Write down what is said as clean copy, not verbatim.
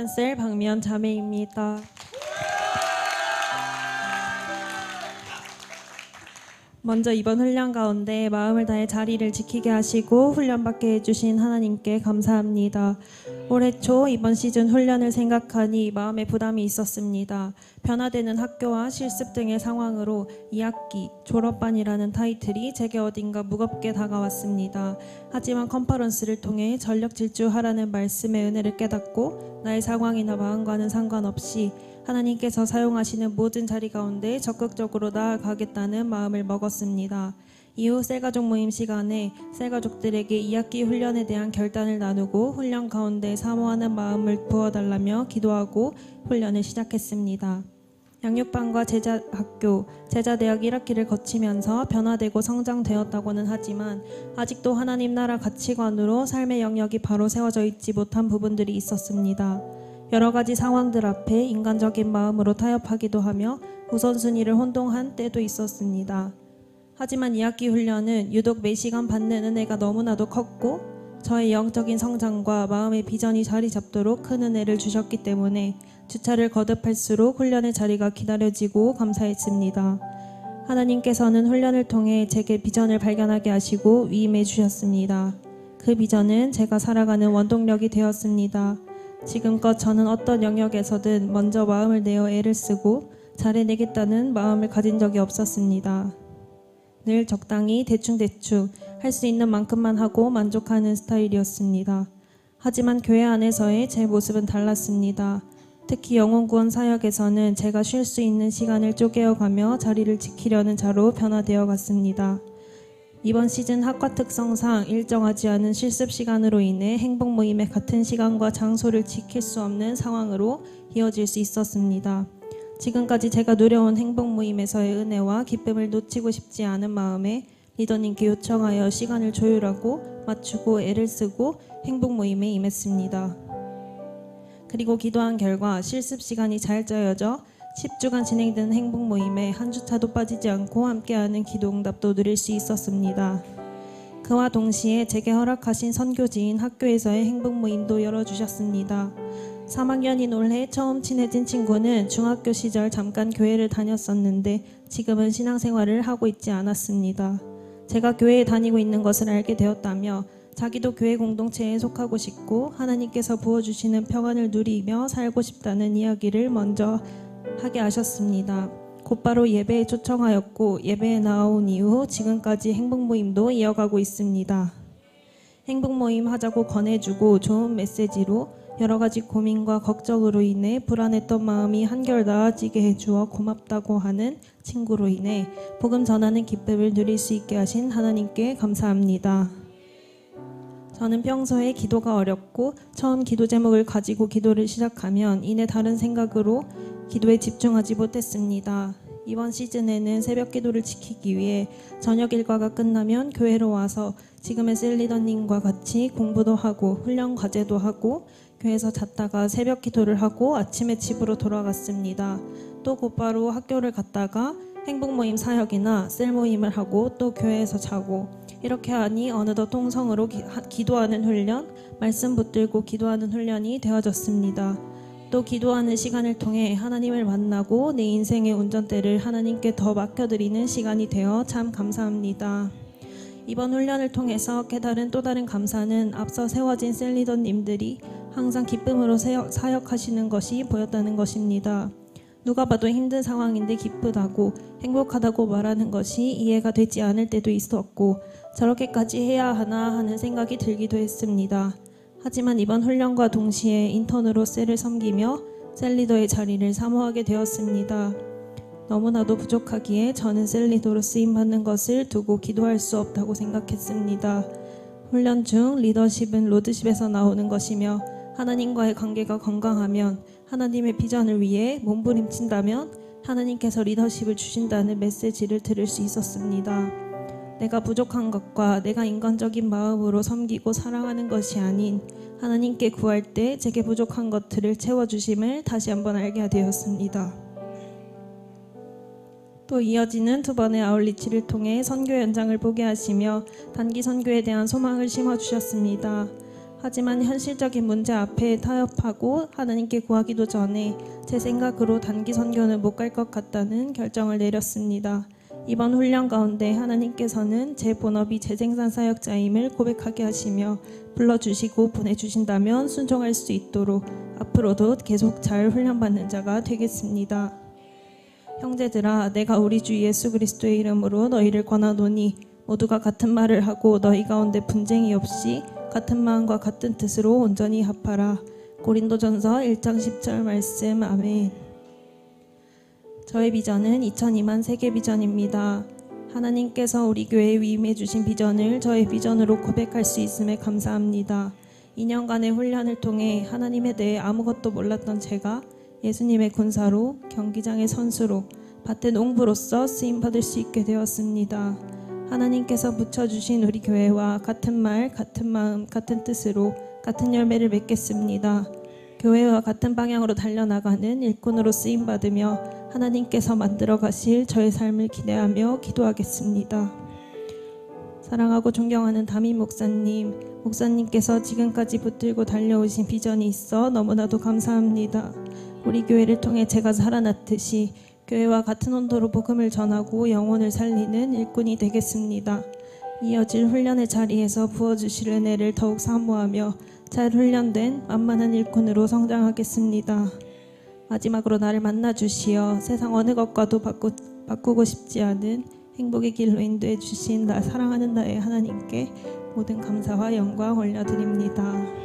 한셀 박미연 자매입니다. 먼저 이번 훈련 가운데 마음을 다해 자리를 지키게 하시고 훈련받게 해주신 하나님께 감사합니다. 올해 초 이번 시즌 훈련을 생각하니 마음에 부담이 있었습니다. 변화되는 학교와 실습 등의 상황으로 2학기 졸업반이라는 타이틀이 제게 어딘가 무겁게 다가왔습니다. 하지만 컨퍼런스를 통해 전력 질주하라는 말씀의 은혜를 깨닫고 나의 상황이나 마음과는 상관없이 하나님께서 사용하시는 모든 자리 가운데 적극적으로 나아가겠다는 마음을 먹었습니다. 이후 셀가족 모임 시간에 셀가족들에게 2학기 훈련에 대한 결단을 나누고 훈련 가운데 사모하는 마음을 부어달라며 기도하고 훈련을 시작했습니다. 양육반과 제자학교, 제자대학 1학기를 거치면서 변화되고 성장되었다고는 하지만 아직도 하나님 나라 가치관으로 삶의 영역이 바로 세워져 있지 못한 부분들이 있었습니다. 여러 가지 상황들 앞에 인간적인 마음으로 타협하기도 하며 우선순위를 혼동한 때도 있었습니다. 하지만 2학기 훈련은 유독 매 시간 받는 은혜가 너무나도 컸고 저의 영적인 성장과 마음의 비전이 자리 잡도록 큰 은혜를 주셨기 때문에 주차를 거듭할수록 훈련의 자리가 기다려지고 감사했습니다. 하나님께서는 훈련을 통해 제게 비전을 발견하게 하시고 위임해 주셨습니다. 그 비전은 제가 살아가는 원동력이 되었습니다. 지금껏 저는 어떤 영역에서든 먼저 마음을 내어 애를 쓰고 잘해내겠다는 마음을 가진 적이 없었습니다. 늘 적당히 대충대충 할 수 있는 만큼만 하고 만족하는 스타일이었습니다. 하지만 교회 안에서의 제 모습은 달랐습니다. 특히 영혼구원 사역에서는 제가 쉴 수 있는 시간을 쪼개어가며 자리를 지키려는 자로 변화되어 갔습니다. 이번 시즌 학과 특성상 일정하지 않은 실습 시간으로 인해 행복 모임의 같은 시간과 장소를 지킬 수 없는 상황으로 이어질 수 있었습니다. 지금까지 제가 누려온 행복 모임에서의 은혜와 기쁨을 놓치고 싶지 않은 마음에 리더님께 요청하여 시간을 조율하고 맞추고 애를 쓰고 행복 모임에 임했습니다. 그리고 기도한 결과 실습 시간이 잘 짜여져 10주간 진행되는 행복 모임에 한 주차도 빠지지 않고 함께하는 기도응답도 누릴 수 있었습니다. 그와 동시에 제게 허락하신 선교지인 학교에서의 행복 모임도 열어주셨습니다. 3학년인 올해 처음 친해진 친구는 중학교 시절 잠깐 교회를 다녔었는데 지금은 신앙생활을 하고 있지 않았습니다. 제가 교회에 다니고 있는 것을 알게 되었다며 자기도 교회 공동체에 속하고 싶고 하나님께서 부어주시는 평안을 누리며 살고 싶다는 이야기를 먼저 하게 하셨습니다. 곧바로 예배에 초청하였고 예배에 나온 이후 지금까지 행복 모임도 이어가고 있습니다. 행복 모임 하자고 권해주고 좋은 메시지로 여러 가지 고민과 걱정으로 인해 불안했던 마음이 한결 나아지게 해주어 고맙다고 하는 친구로 인해 복음 전하는 기쁨을 누릴 수 있게 하신 하나님께 감사합니다. 저는 평소에 기도가 어렵고 처음 기도 제목을 가지고 기도를 시작하면 이내 다른 생각으로 기도에 집중하지 못했습니다. 이번 시즌에는 새벽 기도를 지키기 위해 저녁 일과가 끝나면 교회로 와서 지금의 셀리더님과 같이 공부도 하고 훈련 과제도 하고 교회에서 잤다가 새벽 기도를 하고 아침에 집으로 돌아갔습니다. 또 곧바로 학교를 갔다가 행복 모임 사역이나 셀 모임을 하고 또 교회에서 자고 이렇게 하니 어느덧 통성으로 기도하는 훈련, 말씀 붙들고 기도하는 훈련이 되어졌습니다. 또 기도하는 시간을 통해 하나님을 만나고 내 인생의 운전대를 하나님께 더 맡겨드리는 시간이 되어 참 감사합니다. 이번 훈련을 통해서 깨달은 또 다른 감사는 앞서 세워진 셀리더님들이 항상 기쁨으로 사역하시는 것이 보였다는 것입니다. 누가 봐도 힘든 상황인데 기쁘다고 행복하다고 말하는 것이 이해가 되지 않을 때도 있었고 저렇게까지 해야 하나 하는 생각이 들기도 했습니다. 하지만 이번 훈련과 동시에 인턴으로 셀을 섬기며 셀리더의 자리를 사모하게 되었습니다. 너무나도 부족하기에 저는 셀리더로 쓰임받는 것을 두고 기도할 수 없다고 생각했습니다. 훈련 중 리더십은 로드십에서 나오는 것이며 하나님과의 관계가 건강하면 하나님의 비전을 위해 몸부림친다면 하나님께서 리더십을 주신다는 메시지를 들을 수 있었습니다. 내가 부족한 것과 내가 인간적인 마음으로 섬기고 사랑하는 것이 아닌 하나님께 구할 때 제게 부족한 것들을 채워주심을 다시 한번 알게 되었습니다. 또 이어지는 두 번의 아울리치를 통해 선교 현장을 보게 하시며 단기 선교에 대한 소망을 심어주셨습니다. 하지만 현실적인 문제 앞에 타협하고 하나님께 구하기도 전에 제 생각으로 단기 선교는 못 갈 것 같다는 결정을 내렸습니다. 이번 훈련 가운데 하나님께서는 제 본업이 재생산 사역자임을 고백하게 하시며 불러주시고 보내주신다면 순종할 수 있도록 앞으로도 계속 잘 훈련받는 자가 되겠습니다. 형제들아, 내가 우리 주 예수 그리스도의 이름으로 너희를 권하노니 모두가 같은 말을 하고 너희 가운데 분쟁이 없이 같은 마음과 같은 뜻으로 온전히 합하라. 고린도전서 1장 10절 말씀. 아멘. 저의 비전은 2002만 세계 비전입니다. 하나님께서 우리 교회에 위임해 주신 비전을 저의 비전으로 고백할 수 있음에 감사합니다. 2년간의 훈련을 통해 하나님에 대해 아무것도 몰랐던 제가 예수님의 군사로, 경기장의 선수로, 밭의 농부로서 쓰임받을 수 있게 되었습니다. 하나님께서 붙여주신 우리 교회와 같은 말, 같은 마음, 같은 뜻으로 같은 열매를 맺겠습니다. 교회와 같은 방향으로 달려나가는 일꾼으로 쓰임받으며 하나님께서 만들어 가실 저의 삶을 기대하며 기도하겠습니다. 사랑하고 존경하는 담임 목사님께서 지금까지 붙들고 달려오신 비전이 있어 너무나도 감사합니다. 우리 교회를 통해 제가 살아났듯이 교회와 같은 온도로 복음을 전하고 영혼을 살리는 일꾼이 되겠습니다. 이어질 훈련의 자리에서 부어주실 은혜를 더욱 사모하며 잘 훈련된 만만한 일꾼으로 성장하겠습니다. 마지막으로 나를 만나주시어 세상 어느 것과도 바꾸고 싶지 않은 행복의 길로 인도해 주신 나 사랑하는 나의 하나님께 모든 감사와 영광 올려드립니다.